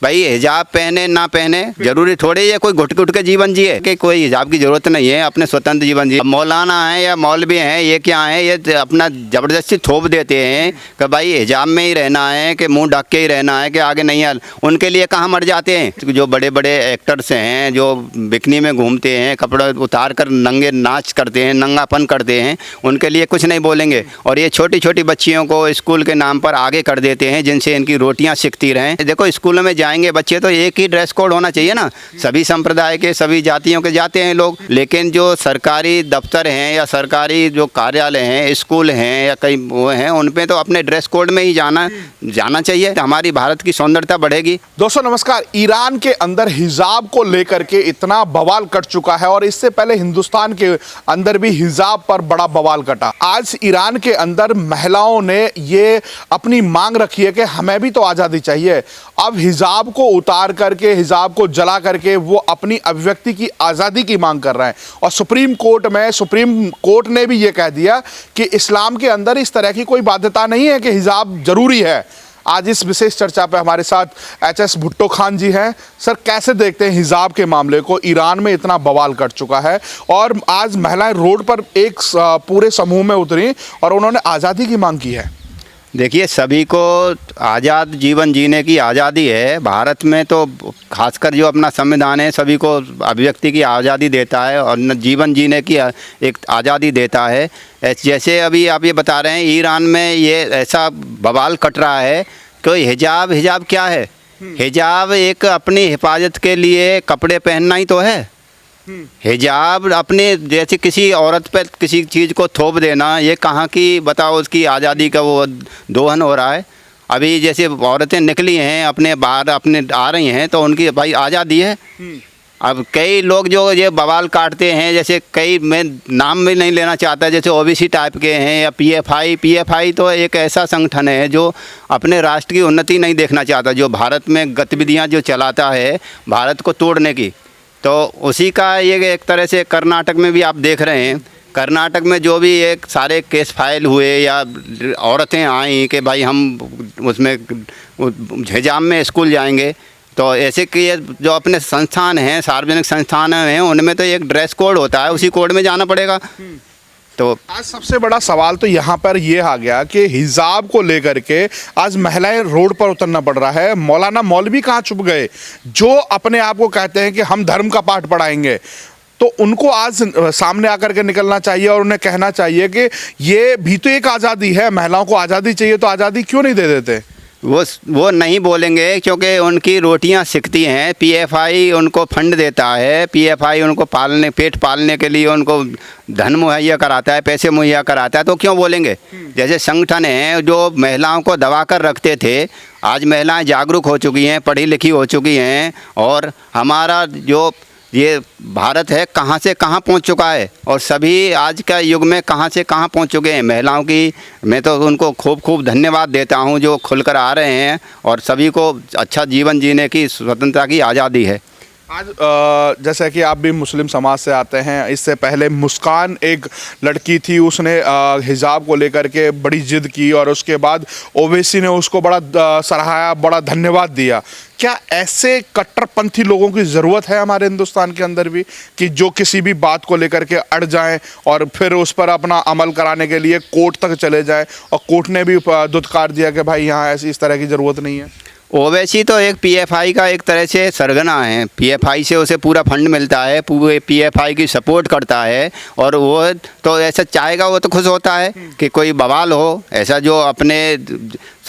भाई हिजाब पहने ना पहने जरूरी थोड़े ये कोई घुट घुट के जीवन जिए कि कोई हिजाब की जरूरत नहीं है, अपने स्वतंत्र जीवन जिए। मौलाना है या मौलवी हैं, ये क्या है, ये अपना ज़बरदस्ती थोप देते हैं कि भाई हिजाब में ही रहना है, कि मुंह ढक के ही रहना है, कि आगे नहीं है। उनके लिए कहाँ मर जाते हैं। जो बड़े बड़े एक्टर्स हैं जो बिकनी में घूमते हैं, कपड़ा उतार कर नंगे नाच करते हैं, नंगापन करते हैं, उनके लिए कुछ नहीं बोलेंगे। और ये छोटी छोटी बच्चियों को स्कूल के नाम पर आगे कर देते हैं, जिनसे इनकी रोटियाँ सिकती रहें। देखो स्कूलों में जाएंगे बच्चे तो एक ही ड्रेस कोड होना चाहिए ना, सभी संप्रदाय के सभी जातियों के जाते हैं लोग। लेकिन जो सरकारी दफ्तर हैं या सरकारी जो कार्यालय हैं, स्कूल हैं या कई वो हैं, उन पे तो अपने ड्रेस कोड में ही जाना चाहिए। हमारी भारत की सौंदर्यता बढ़ेगी। दोस्तों नमस्कार। ईरान के अंदर हिजाब को लेकर के इतना बवाल कट चुका है और इससे पहले हिंदुस्तान के अंदर भी हिजाब पर बड़ा बवाल कटा। आज ईरान के अंदर महिलाओं ने ये अपनी मांग रखी है कि हमें भी तो आज़ादी चाहिए। अब हिजाब को उतार करके, हिजाब को जला करके वो अपनी अभिव्यक्ति की आज़ादी की मांग कर रहे हैं। और सुप्रीम कोर्ट ने भी ये कह दिया कि इस्लाम के अंदर इस तरह की कोई बाध्यता नहीं है कि हिजाब जरूरी है। आज इस विशेष चर्चा पे हमारे साथ एचएस भुट्टो खान जी हैं। सर, कैसे देखते हैं हिजाब के मामले को? ईरान में इतना बवाल कट चुका है और आज महिलाएं रोड पर एक पूरे समूह में उतरी और उन्होंने आज़ादी की मांग की है। देखिए, सभी को आज़ाद जीवन जीने की आज़ादी है। भारत में तो खासकर जो अपना संविधान है सभी को अभिव्यक्ति की आज़ादी देता है और जीवन जीने की एक आज़ादी देता है। जैसे अभी आप ये बता रहे हैं ईरान में ये ऐसा बवाल कट रहा है कि हिजाब क्या है। हिजाब एक अपनी हिफाजत के लिए कपड़े पहनना ही तो है। हिजाब अपने जैसे किसी औरत पर किसी चीज़ को थोप देना, ये कहाँ की बताओ उसकी आज़ादी का वो दोहन हो रहा है। अभी जैसे औरतें निकली हैं अपने बाहर अपने आ रही हैं तो उनकी भाई आज़ादी है। अब कई लोग जो ये बवाल काटते हैं, जैसे कई, मैं नाम भी नहीं लेना चाहता, जैसे ओबीसी टाइप के हैं या पीएफआई तो एक ऐसा संगठन है जो अपने राष्ट्र की उन्नति नहीं देखना चाहता, जो भारत में गतिविधियाँ जो चलाता है भारत को तोड़ने की। तो उसी का ये एक तरह से कर्नाटक में भी आप देख रहे हैं। कर्नाटक में जो भी एक सारे केस फाइल हुए या औरतें आई कि भाई हम उसमें हिजाब में स्कूल जाएंगे, तो ऐसे कि जो अपने संस्थान हैं, सार्वजनिक संस्थान हैं, उनमें तो एक ड्रेस कोड होता है, उसी कोड में जाना पड़ेगा। तो आज सबसे बड़ा सवाल तो यहाँ पर ये आ गया कि हिजाब को लेकर के आज महिलाएं रोड पर उतरना पड़ रहा है। मौलाना मौलवी कहाँ छुप गए जो अपने आप को कहते हैं कि हम धर्म का पाठ पढ़ाएंगे? तो उनको आज सामने आकर के निकलना चाहिए और उन्हें कहना चाहिए कि ये भी तो एक आज़ादी है, महिलाओं को आज़ादी चाहिए, तो आज़ादी क्यों नहीं दे देते? वो नहीं बोलेंगे क्योंकि उनकी रोटियां सिकती हैं। पीएफआई उनको फंड देता है, पीएफआई उनको पेट पालने के लिए उनको धन मुहैया कराता है, पैसे मुहैया कराता है, तो क्यों बोलेंगे? जैसे संगठन हैं जो महिलाओं को दबा कर रखते थे, आज महिलाएं जागरूक हो चुकी हैं, पढ़ी लिखी हो चुकी हैं और हमारा जो ये भारत है कहाँ से कहाँ पहुँच चुका है और सभी आज का युग में कहाँ से कहाँ पहुँच चुके हैं। महिलाओं की मैं तो उनको खूब धन्यवाद देता हूँ जो खुलकर आ रहे हैं और सभी को अच्छा जीवन जीने की स्वतंत्रता की आज़ादी है। आज जैसे कि आप भी मुस्लिम समाज से आते हैं, इससे पहले मुस्कान एक लड़की थी, उसने हिजाब को लेकर के बड़ी जिद की और उसके बाद ओवैसी ने उसको बड़ा सराहाया, बड़ा धन्यवाद दिया। क्या ऐसे कट्टरपंथी लोगों की ज़रूरत है हमारे हिंदुस्तान के अंदर भी, कि जो किसी भी बात को लेकर के अड़ जाएं और फिर उस पर अपना अमल कराने के लिए कोर्ट तक चले जाएं और कोर्ट ने भी दुत्कार दिया कि भाई यहाँ ऐसी इस तरह की ज़रूरत नहीं है? ओवैसी तो एक पीएफआई का एक तरह से सरगना है। पीएफआई से उसे पूरा फंड मिलता है, पूरे पीएफआई की सपोर्ट करता है और वो तो ऐसा चाहेगा, वो तो खुश होता है कि कोई बवाल हो। ऐसा जो अपने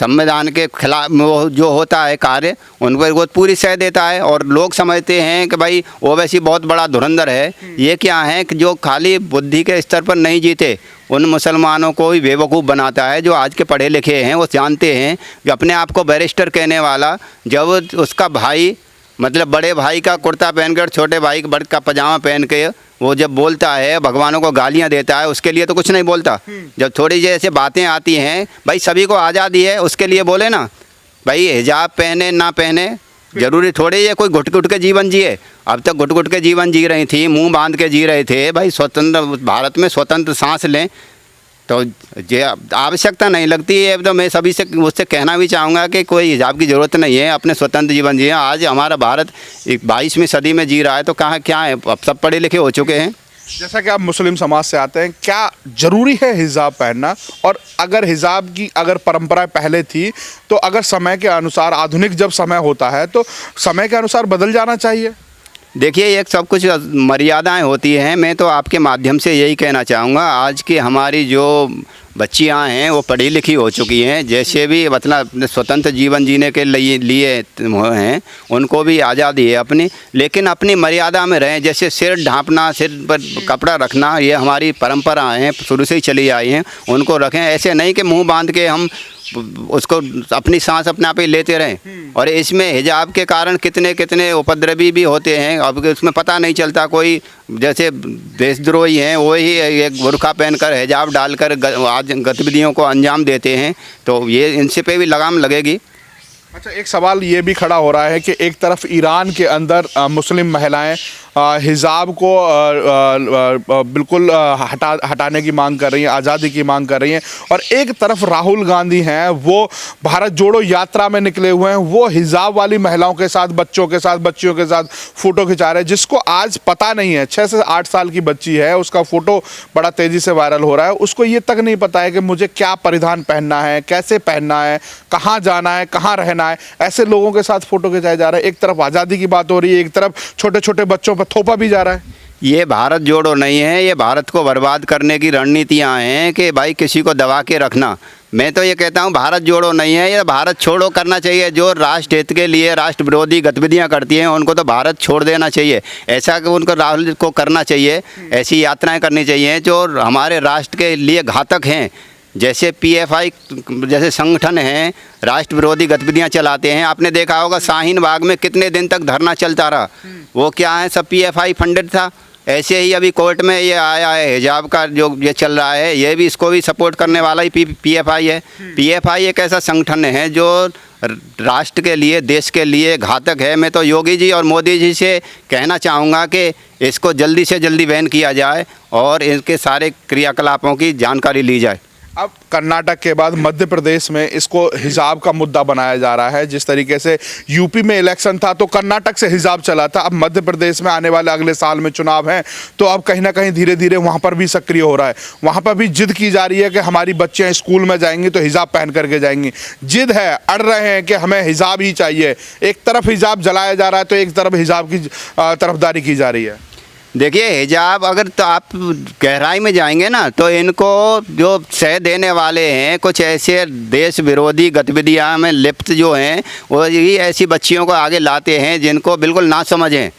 संविधान के खिलाफ जो होता है कार्य, उन पर वो पूरी सह देता है और लोग समझते हैं कि भाई ओवैसी बहुत बड़ा धुरंधर है। ये क्या है कि जो खाली बुद्धि के स्तर पर नहीं जीते, उन मुसलमानों को भी बेवकूफ़ बनाता है। जो आज के पढ़े लिखे हैं वो जानते हैं कि अपने आप को बैरिस्टर कहने वाला, जब उसका भाई मतलब बड़े भाई का कुर्ता पहनकर छोटे भाई का पजामा पहन के वो जब बोलता है, भगवानों को गालियां देता है, उसके लिए तो कुछ नहीं बोलता। जब थोड़ी जैसे बातें आती हैं, भाई सभी को आज़ादी है, उसके लिए बोले ना। भाई हिजाब पहने ना पहने जरूरी थोड़े ये कोई घुट घुट के जीवन जिए। अब तक घुट घुट के जीवन जी रही थी, मुंह बांध के जी रहे थे। भाई स्वतंत्र भारत में स्वतंत्र सांस लें, तो ये आवश्यकता नहीं लगती है। तो मैं सभी से उससे कहना भी चाहूँगा कि कोई हिजाब की ज़रूरत नहीं है, अपने स्वतंत्र जीवन जिए। आज हमारा भारत 22वीं सदी में जी रहा है, तो कहाँ क्या है, अब सब पढ़े लिखे हो चुके हैं। जैसा कि आप मुस्लिम समाज से आते हैं, क्या ज़रूरी है हिजाब पहनना? और अगर हिजाब की अगर परंपराएं पहले थी, तो अगर समय के अनुसार, आधुनिक जब समय होता है तो समय के अनुसार बदल जाना चाहिए। देखिए, एक सब कुछ मर्यादाएं होती हैं। मैं तो आपके माध्यम से यही कहना चाहूँगा, आज की हमारी जो बच्चियां हैं वो पढ़ी लिखी हो चुकी हैं, जैसे भी मतलब स्वतंत्र जीवन जीने के लिए हैं, उनको भी आज़ादी है अपनी, लेकिन अपनी मर्यादा में रहें। जैसे सिर ढांपना, सिर पर कपड़ा रखना, ये हमारी परंपराएं हैं, शुरू से ही चली आई हैं, उनको रखें। ऐसे नहीं कि मुंह बांध के हम उसको अपनी सांस अपने आप ही लेते रहें। और इसमें हिजाब के कारण कितने कितने उपद्रवी भी होते हैं। अब उसमें पता नहीं चलता, कोई जैसे देशद्रोही हैं वही एक बुर्का पहनकर हिजाब डालकर आज गतिविधियों को अंजाम देते हैं, तो ये इनसे पे भी लगाम लगेगी। अच्छा, एक सवाल ये भी खड़ा हो रहा है कि एक तरफ ईरान के अंदर मुस्लिम महिलाएं हिजाब को बिल्कुल हटाने की मांग कर रही हैं, आज़ादी की मांग कर रही हैं, और एक तरफ राहुल गांधी हैं, वो भारत जोड़ो यात्रा में निकले हुए हैं, वो हिजाब वाली महिलाओं के साथ, बच्चों के साथ, बच्चियों के साथ फ़ोटो खिंचा रहे हैं, जिसको आज पता नहीं है। 6 से 8 साल की बच्ची है, उसका फ़ोटो बड़ा तेज़ी से वायरल हो रहा है, उसको ये तक नहीं पता है कि मुझे क्या परिधान पहनना है, कैसे पहनना है, कहाँ जाना है, कहाँ रहना है। ऐसे लोगों के साथ फ़ोटो खिंचाए जा रहे हैं। एक तरफ आज़ादी की बात हो रही है, एक तरफ छोटे छोटे बच्चों पर थोपा भी जा रहा है। ये भारत जोड़ो नहीं है, ये भारत को बर्बाद करने की रणनीतियाँ हैं कि भाई किसी को दबा के रखना। मैं तो ये कहता हूँ भारत जोड़ो नहीं है, ये भारत छोड़ो करना चाहिए। जो राष्ट्र हित के लिए राष्ट्र विरोधी गतिविधियाँ करती हैं उनको तो भारत छोड़ देना चाहिए। ऐसा कि उनको राहुल को करना चाहिए, ऐसी यात्राएं करनी चाहिए जो हमारे राष्ट्र के लिए घातक हैं। जैसे PFI जैसे संगठन हैं, राष्ट्र विरोधी गतिविधियां चलाते हैं। आपने देखा होगा शाहीन बाग में कितने दिन तक धरना चलता रहा, वो क्या है, सब PFI फंडेड था। ऐसे ही अभी कोर्ट में ये आया है हिजाब का जो ये चल रहा है, ये भी इसको भी सपोर्ट करने वाला ही PFI है। PFI एक ऐसा संगठन है जो राष्ट्र के लिए, देश के लिए घातक है। मैं तो योगी जी और मोदी जी से कहना चाहूँगा कि इसको जल्दी से जल्दी बैन किया जाए और इनके सारे क्रियाकलापों की जानकारी ली जाए। अब कर्नाटक के बाद मध्य प्रदेश में इसको हिजाब का मुद्दा बनाया जा रहा है। जिस तरीके से यूपी में इलेक्शन था तो कर्नाटक से हिजाब चला था, अब मध्य प्रदेश में आने वाले अगले साल में चुनाव हैं, तो अब कहीं ना कहीं धीरे धीरे वहाँ पर भी सक्रिय हो रहा है। वहाँ पर भी जिद की जा रही है कि हमारी बच्चियाँ स्कूल में जाएंगी तो हिजाब पहन करके जाएंगी। जिद है, अड़ रहे हैं कि हमें हिजाब ही चाहिए। एक तरफ हिजाब जलाया जा रहा है तो एक तरफ हिजाब की तरफदारी की जा रही है। देखिए, हिजाब अगर तो आप गहराई में जाएंगे ना, तो इनको जो सह देने वाले हैं, कुछ ऐसे देश विरोधी गतिविधियां में लिप्त जो हैं, वो यही ऐसी बच्चियों को आगे लाते हैं जिनको बिल्कुल ना समझें,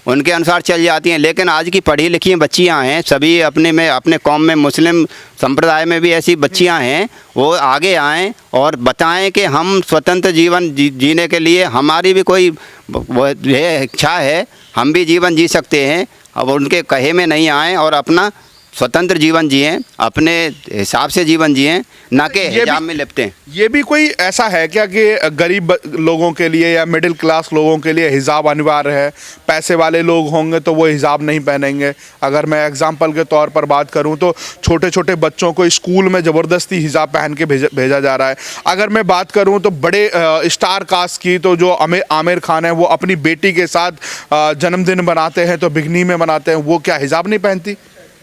उनके अनुसार चल जाती हैं। लेकिन आज की पढ़ी लिखी बच्चियां हैं, सभी अपने कौम में, मुस्लिम संप्रदाय में भी ऐसी बच्चियां हैं, वो आगे आएँ और बताएं कि हम स्वतंत्र जीवन जीने के लिए हमारी भी कोई ये इच्छा है, हम भी जीवन जी सकते हैं। अब उनके कहे में नहीं आए और अपना स्वतंत्र जीवन जिएं, अपने हिसाब से जीवन जिएं, ना कि हिजाब में लिपटें। ये भी कोई ऐसा है क्या कि गरीब लोगों के लिए या मिडिल क्लास लोगों के लिए हिजाब अनिवार्य है? पैसे वाले लोग होंगे तो वो हिजाब नहीं पहनेंगे। अगर मैं एग्जांपल के तौर पर बात करूं तो छोटे छोटे बच्चों को स्कूल में ज़बरदस्ती हिजाब पहन के भेजा जा रहा है। अगर मैं बात करूं तो बड़े स्टार कास्ट की, तो जो आमिर खान है, वो अपनी बेटी के साथ जन्मदिन बनाते हैं तो बिगनी में मनाते हैं, वो क्या हिजाब नहीं पहनती?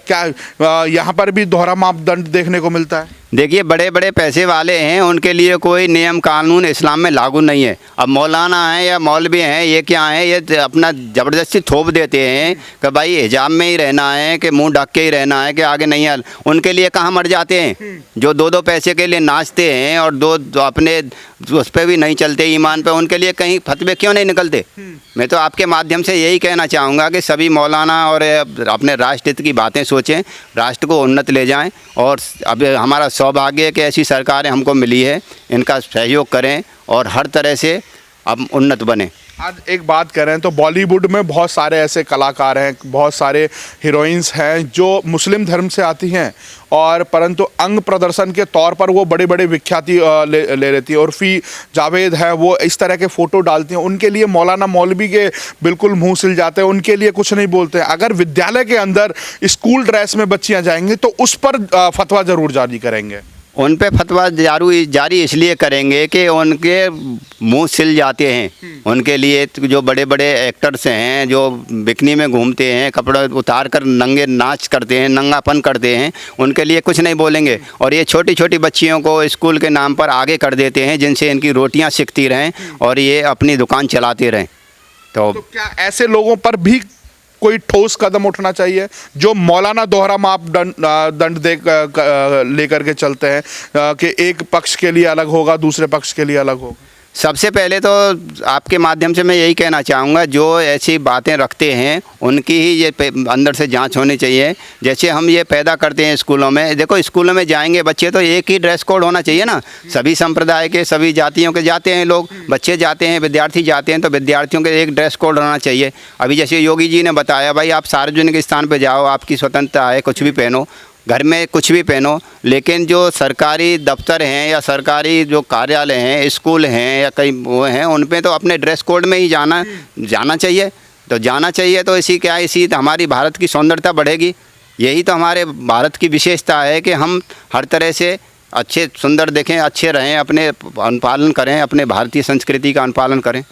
क्या यहाँ पर भी दोहरा मापदंड देखने को मिलता है? देखिए, बड़े बड़े पैसे वाले हैं, उनके लिए कोई नियम कानून इस्लाम में लागू नहीं है। अब मौलाना हैं या मौलवी हैं, ये क्या हैं, ये अपना ज़बरदस्ती थोप देते हैं कि भाई हिजाब में ही रहना है, कि मुंह ढक के ही रहना है, कि आगे नहीं है। उनके लिए कहाँ मर जाते हैं जो दो पैसे के लिए नाचते हैं और दो अपने उस पर भी नहीं चलते ईमान पे, उनके लिए कहीं फतवे क्यों नहीं निकलते? मैं तो आपके माध्यम से यही कहना चाहूँगा कि सभी मौलाना और अपने राष्ट्र हित की बातें सोचें, राष्ट्र को उन्नत ले जाएं। और अब हमारा सौभाग्य है कि ऐसी सरकारें हमको मिली है, इनका सहयोग करें और हर तरह से अब उन्नत बने। आज एक बात कर रहे हैं तो बॉलीवुड में बहुत सारे ऐसे कलाकार हैं, बहुत सारे हीरोइंस हैं जो मुस्लिम धर्म से आती हैं और परंतु अंग प्रदर्शन के तौर पर वो बड़े बड़े विख्याति ले लेती है। उर्फी जावेद है, वो इस तरह के फ़ोटो डालती हैं, उनके लिए मौलाना मौलवी के बिल्कुल मुंह सिल जाते हैं, उनके लिए कुछ नहीं बोलते हैं। अगर विद्यालय के अंदर स्कूल ड्रेस में बच्चियां जाएंगी तो उस पर फतवा ज़रूर जारी करेंगे। उन पे फतवा जारी इसलिए करेंगे कि उनके मुंह सिल जाते हैं। उनके लिए जो बड़े बड़े एक्टर्स हैं जो बिकनी में घूमते हैं, कपड़े उतार कर नंगे नाच करते हैं, नंगापन करते हैं, उनके लिए कुछ नहीं बोलेंगे। और ये छोटी छोटी बच्चियों को स्कूल के नाम पर आगे कर देते हैं जिनसे इनकी रोटियां सिकती रहें और ये अपनी दुकान चलाते रहें। तो क्या ऐसे लोगों पर भी कोई ठोस कदम उठना चाहिए जो मौलाना दोहरा मापदंड लेकर के चलते हैं कि एक पक्ष के लिए अलग होगा, दूसरे पक्ष के लिए अलग होगा? सबसे पहले तो आपके माध्यम से मैं यही कहना चाहूँगा, जो ऐसी बातें रखते हैं उनकी ही ये अंदर से जांच होनी चाहिए। जैसे हम ये पैदा करते हैं स्कूलों में, देखो स्कूलों में जाएंगे बच्चे तो एक ही ड्रेस कोड होना चाहिए ना। सभी संप्रदाय के, सभी जातियों के जाते हैं लोग, बच्चे जाते हैं, विद्यार्थी जाते हैं, तो विद्यार्थियों के एक ड्रेस कोड होना चाहिए। अभी जैसे योगी जी ने बताया, भाई आप सार्वजनिक स्थान पर जाओ, आपकी स्वतंत्रता है, कुछ भी पहनो, घर में कुछ भी पहनो, लेकिन जो सरकारी दफ्तर हैं या सरकारी जो कार्यालय हैं, स्कूल हैं या कई वो हैं, उन पे तो अपने ड्रेस कोड में ही जाना चाहिए। तो जाना चाहिए तो इसी क्या है, इसी तो हमारी भारत की सौंदर्यता बढ़ेगी। यही तो हमारे भारत की विशेषता है कि हम हर तरह से अच्छे सुंदर दिखें, अच्छे रहें, अपने अनुपालन करें, अपने भारतीय संस्कृति का अनुपालन करें।